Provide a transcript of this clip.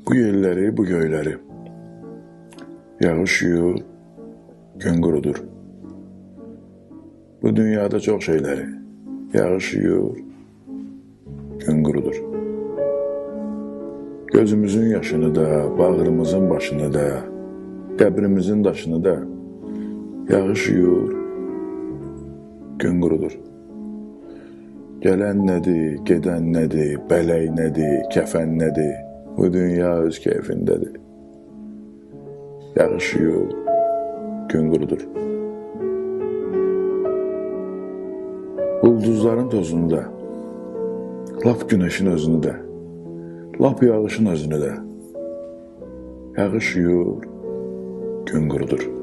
Bu yerləri, bu göyləri. Yağış yuyur, gün qurudur. Bu dünyada çox şeyləri. Yağış yuyur, gün qurudur. Gözümüzün yaşını da, bağrımızın başını da, qəbrimizin daşını da yağış yuyur, gün qurudur. Gələn nədir, gedən nədir, bələk nədir, kəfən nədir, bu dünya öz keyfindədir. Yağış yuyur, gün qurudur. Ulduzların tozunu da, lap günəşin özünü də, lap yağışın özünü də, yağış yuyur, gün qurudur.